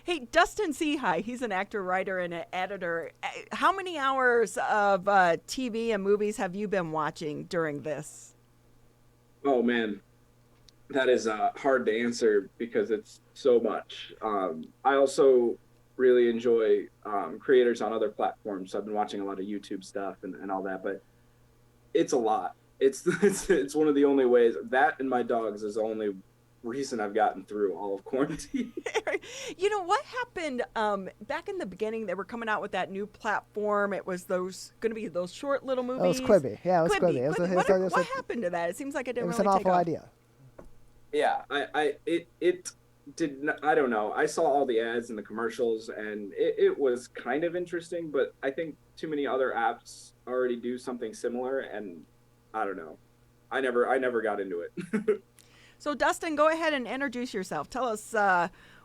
Hey, Dustin Cehaich, he's an actor, writer, and an editor. How many hours of TV and movies have you been watching during this? Oh man, that is hard to answer because it's so much. I also really enjoy creators on other platforms. So I've been watching a lot of YouTube stuff and all that, but it's a lot. It's one of the only ways that and my dogs is the only reason I've gotten through all of quarantine. You know what happened back in the beginning? They were coming out with that new platform. It was those going to be those short little Oh, it was movies. Quibi. Yeah, it was Quibi. What happened to that? It seems like it it didn't was an really take awful off. idea. Yeah, it did not, I don't know. I saw all the ads and the commercials and it was kind of interesting, but I think too many other apps already do something similar and I don't know. I never got into it. So, Dustin, go ahead and introduce yourself. Tell us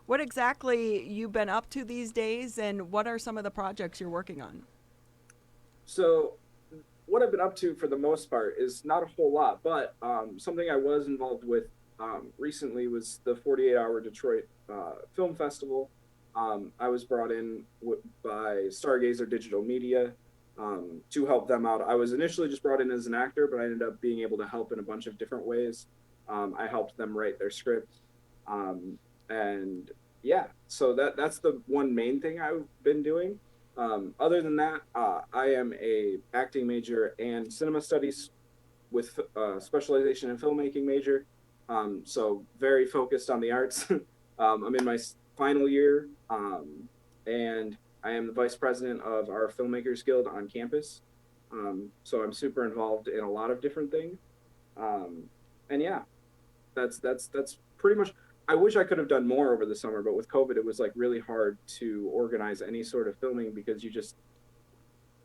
what exactly you've been up to these days, and what are some of the projects you're working on. So what I've been up to for the most part is not a whole lot, but something I was involved with recently was the 48 Hour Detroit Film Festival. I was brought in by Stargazer Digital Media to help them out. I was initially just brought in as an actor, but I ended up being able to help in a bunch of different ways. I helped them write their script. And yeah, so that's the one main thing I've been doing. Other than that, I am a acting major and cinema studies with specialization in filmmaking major. So very focused on the arts. I'm in my final year, and I am the vice president of our Filmmakers Guild on campus. So I'm super involved in a lot of different things. And yeah, that's pretty much. I wish I could have done more over the summer, but with COVID, it was like really hard to organize any sort of filming because you just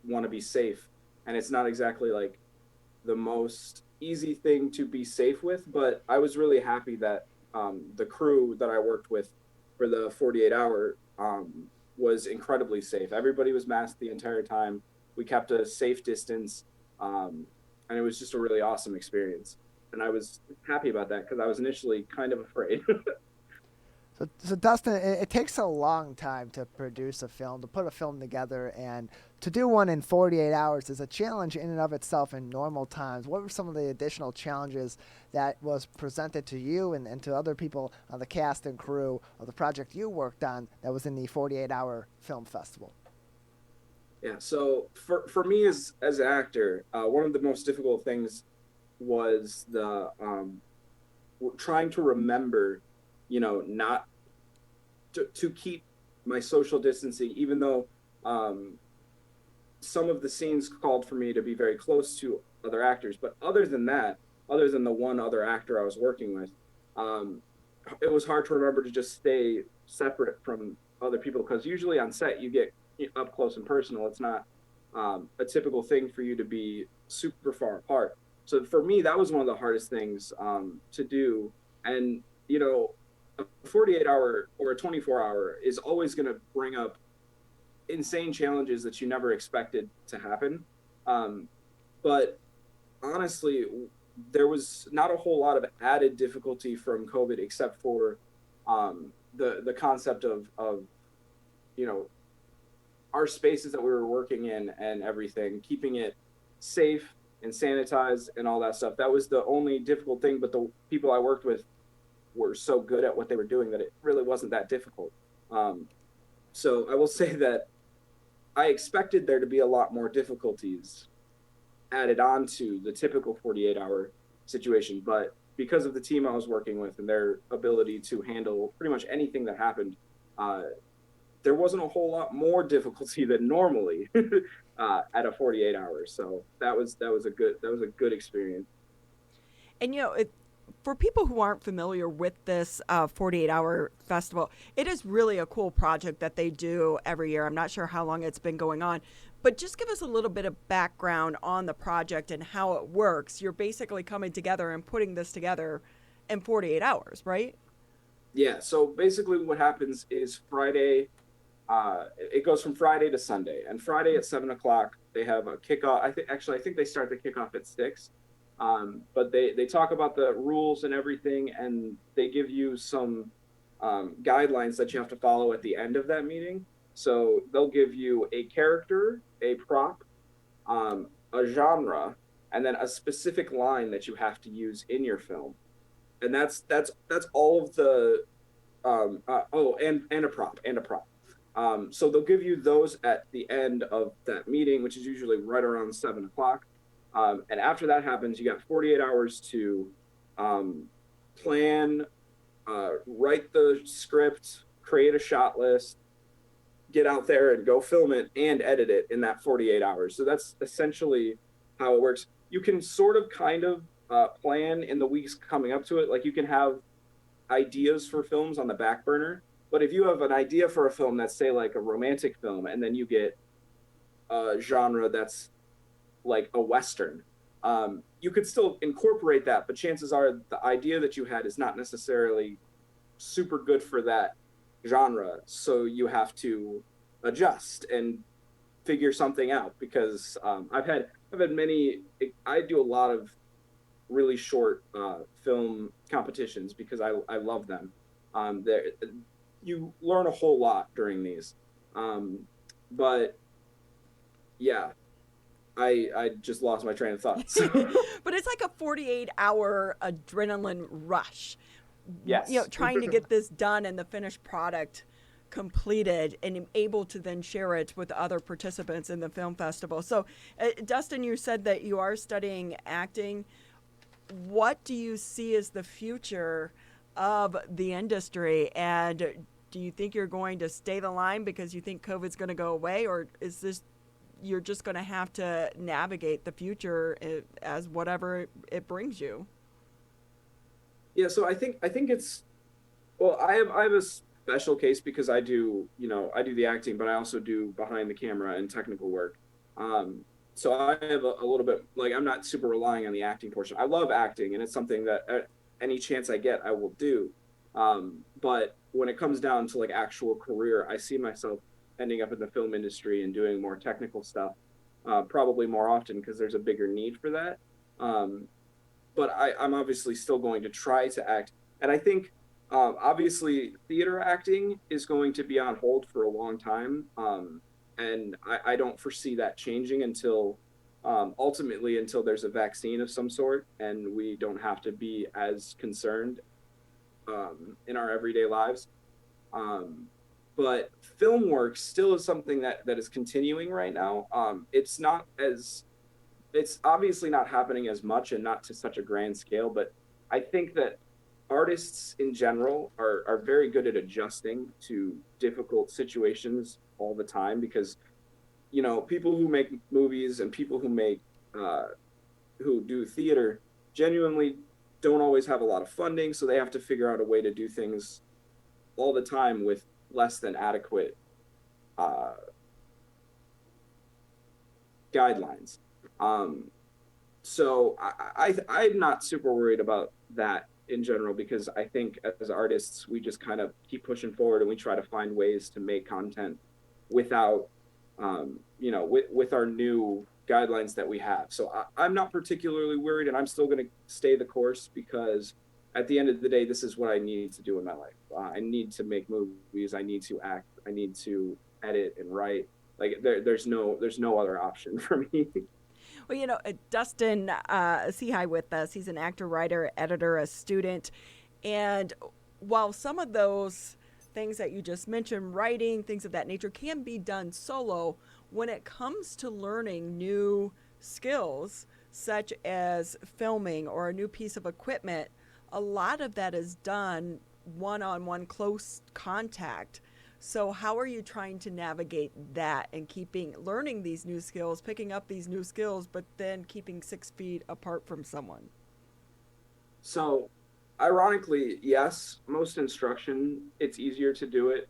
want to be safe, and it's not exactly like the most easy thing to be safe with. But I was really happy that the crew that I worked with for the 48 hour was incredibly safe. Everybody was masked the entire time. We kept a safe distance, and it was just a really awesome experience. And I was happy about that because I was initially kind of afraid. So Dustin, it takes a long time to produce a film, to put a film together, and to do one in 48 hours is a challenge in and of itself in normal times. What were some of the additional challenges that was presented to you and to other people on the cast and crew of the project you worked on that was in the 48-hour film festival? Yeah, so for me as an actor, one of the most difficult things was the trying to remember, not to keep my social distancing, even though some of the scenes called for me to be very close to other actors. But other than that, other than the one other actor I was working with, um, it was hard to remember to just stay separate from other people because usually on set you get up close and personal. It's not a typical thing for you to be super far apart. So for me, that was one of the hardest things to do. And a 48 hour or a 24-hour is always going to bring up insane challenges that you never expected to happen. Um, but honestly, there was not a whole lot of added difficulty from COVID except for the concept of you know our spaces that we were working in and everything, keeping it safe and sanitized and all that stuff. That was the only difficult thing. But the people I worked with were so good at what they were doing that it really wasn't that difficult. So I will say that I expected there to be a lot more difficulties added on to the typical 48-hour situation. But because of the team I was working with and their ability to handle pretty much anything that happened, uh, there wasn't a whole lot more difficulty than normally at a 48 hours. So that was a good experience. And for people who aren't familiar with this 48-hour festival, it is really a cool project that they do every year. I'm not sure how long it's been going on, but just give us a little bit of background on the project and how it works. You're basically coming together and putting this together in 48 hours, right? Yeah. So basically, what happens is Friday. It goes from Friday to Sunday, and Friday at 7 o'clock they have a kickoff. I think they start the kickoff at 6. But they talk about the rules and everything, and they give you some guidelines that you have to follow at the end of that meeting. So they'll give you a character, a prop, a genre, and then a specific line that you have to use in your film. And that's all of the and a prop. So they'll give you those at the end of that meeting, which is usually right around 7 o'clock. And after that happens, you got 48 hours to plan, write the script, create a shot list, get out there and go film it and edit it in that 48 hours. So that's essentially how it works. You can sort of kind of plan in the weeks coming up to it. Like you can have ideas for films on the back burner, but if you have an idea for a film that's, say, like a romantic film, and then you get a genre that's like a Western, you could still incorporate that, but chances are the idea that you had is not necessarily super good for that genre. So you have to adjust and figure something out, because I've had many, I do a lot of really short film competitions because I love them. You learn a whole lot during these. But yeah, I just lost my train of thought. So. But it's like a 48-hour adrenaline rush. Yes. You know, trying to get this done and the finished product completed and able to then share it with other participants in the film festival. So, Dustin, you said that you are studying acting. What do you see as the future of the industry, and do you think you're going to stay the line because you think COVID's going to go away, or is this you're just going to have to navigate the future as whatever it brings you? Yeah, so I think it's, well, I have a special case because I do the acting, but I also do behind the camera and technical work. So I have a little bit, like, I'm not super relying on the acting portion. I love acting, and it's something that any chance I get, I will do. But when it comes down to like actual career, I see myself ending up in the film industry and doing more technical stuff, probably more often because there's a bigger need for that. But I'm obviously still going to try to act. And I think, obviously, theater acting is going to be on hold for a long time. And I don't foresee that changing until, ultimately, until there's a vaccine of some sort and we don't have to be as concerned in our everyday lives. But film work still is something that is continuing right now. It's obviously not happening as much and not to such a grand scale, but I think that artists in general are very good at adjusting to difficult situations all the time, because, you know, people who make movies and people who make, who do theater genuinely don't always have a lot of funding. So they have to figure out a way to do things all the time with less than adequate guidelines. So I'm not super worried about that in general, because I think as artists, we just kind of keep pushing forward and we try to find ways to make content without, with our new guidelines that we have. So I'm not particularly worried, and I'm still going to stay the course, because at the end of the day, this is what I need to do in my life. I need to make movies. I need to act. I need to edit and write. Like there's no other option for me. Well, Dustin Cehaich with us. He's an actor, writer, editor, a student. And while some of those things that you just mentioned, writing, things of that nature, can be done solo, when it comes to learning new skills, such as filming or a new piece of equipment, a lot of that is done one-on-one, close contact. So how are you trying to navigate that and learning these new skills, picking up these new skills, but then keeping 6 feet apart from someone? So ironically, yes, most instruction, it's easier to do it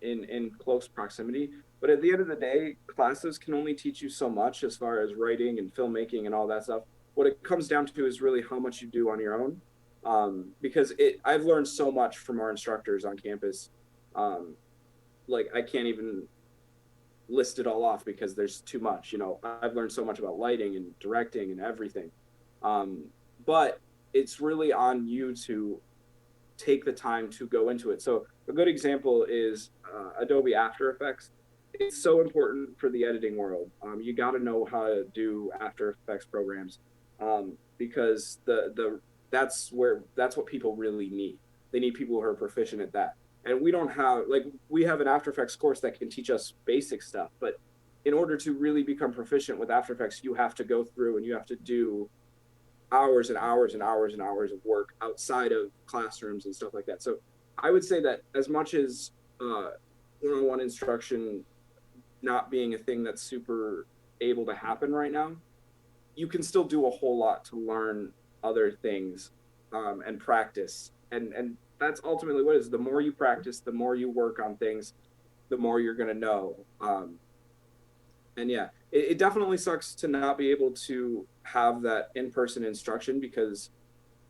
in close proximity. But at the end of the day, classes can only teach you so much as far as writing and filmmaking and all that stuff. What it comes down to is really how much you do on your own. Because I've learned so much from our instructors on campus. Like I can't even list it all off because there's too much. I've learned so much about lighting and directing and everything. But it's really on you to take the time to go into it. So a good example is Adobe After Effects. It's so important for the editing world. You got to know how to do After Effects programs, because that's what people really need. They need people who are proficient at that. And we don't have, like, we have an After Effects course that can teach us basic stuff, but in order to really become proficient with After Effects, you have to go through and you have to do hours and hours and hours and hours of work outside of classrooms and stuff like that. So I would say that as much as one-on-one instruction not being a thing that's super able to happen right now, you can still do a whole lot to learn other things, and practice. And that's ultimately what it is. The more you practice, the more you work on things, the more you're going to know. And yeah, it definitely sucks to not be able to have that in-person instruction, because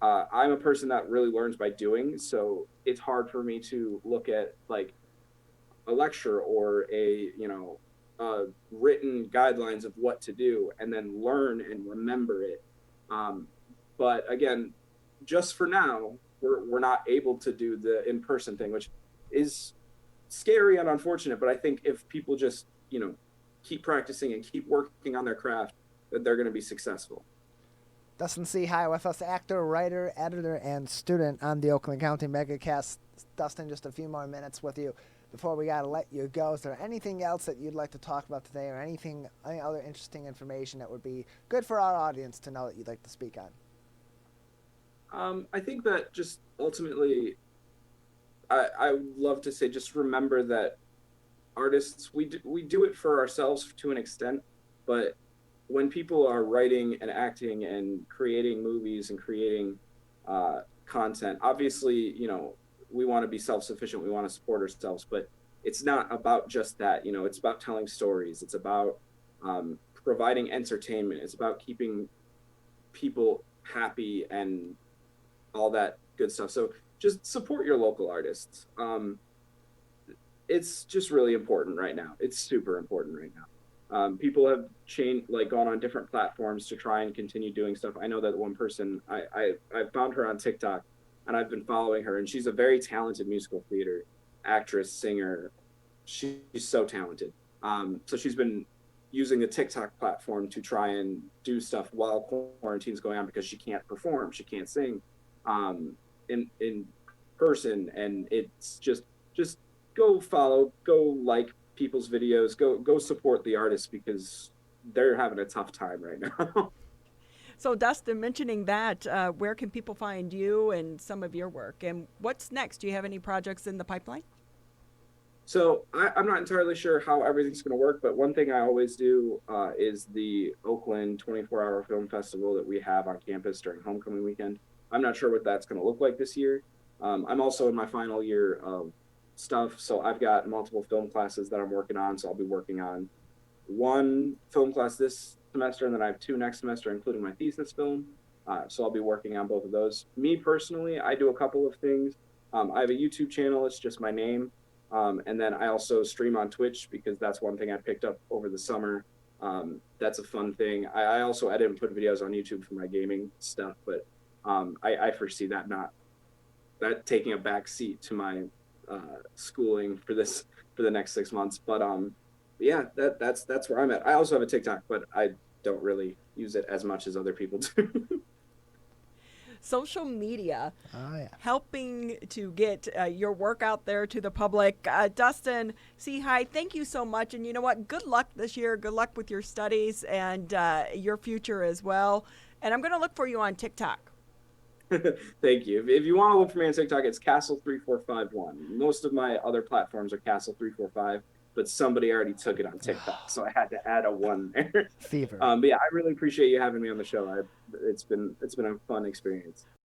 I'm a person that really learns by doing. So it's hard for me to look at like a lecture or written guidelines of what to do and then learn and remember it. But again, just for now, we're not able to do the in-person thing, which is scary and unfortunate. But I think if people just, keep practicing and keep working on their craft, that they're going to be successful. Dustin Cehaich with us, actor, writer, editor, and student on the Oakland County MegaCast. Dustin, just a few more minutes with you before we got to let you go. Is there anything else that you'd like to talk about today, or any other interesting information that would be good for our audience to know that you'd like to speak on? I think that just ultimately, I would love to say, just remember that artists, we do it for ourselves to an extent, but when people are writing and acting and creating movies and creating content, obviously, we want to be self-sufficient, we want to support ourselves, but it's not about just that. It's about telling stories, it's about providing entertainment, it's about keeping people happy and all that good stuff. So just support your local artists. It's just really important right now. It's super important right now. People have gone on different platforms to try and continue doing stuff. I know that one person, I found her on TikTok, and I've been following her, and she's a very talented musical theater actress, singer. She's so talented. So she's been using the TikTok platform to try and do stuff while quarantine's going on, because she can't perform, she can't sing in person. And it's just go follow, go like people's videos, go support the artists, because they're having a tough time right now. So Dustin, mentioning that, where can people find you and some of your work, and what's next? Do you have any projects in the pipeline? So I'm not entirely sure how everything's going to work, but one thing I always do is the Oakland 24-hour film festival that we have on campus during homecoming weekend. I'm not sure what that's going to look like this year. I'm also in my final year of stuff, so I've got multiple film classes that I'm working on. So I'll be working on one film class this semester, and then I have two next semester, including my thesis film. So I'll be working on both of those. Me personally, I do a couple of things. I have a YouTube channel. It's just my name. And then I also stream on Twitch, because that's one thing I picked up over the summer. That's a fun thing. I also edit and put videos on YouTube for my gaming stuff, but I foresee that taking a back seat to my schooling for the next 6 months. But yeah, that's where I'm at. I also have a TikTok, but I don't really use it as much as other people do. Social media, helping to get your work out there to the public. Dustin Cehaich, thank you so much. And you know what? Good luck this year. Good luck with your studies and your future as well. And I'm going to look for you on TikTok. Thank you. If you want to look for me on TikTok, it's Castle3451. Most of my other platforms are Castle345, but somebody already took it on TikTok, so I had to add a 1 there. Fever. But yeah, I really appreciate you having me on the show. It's been a fun experience.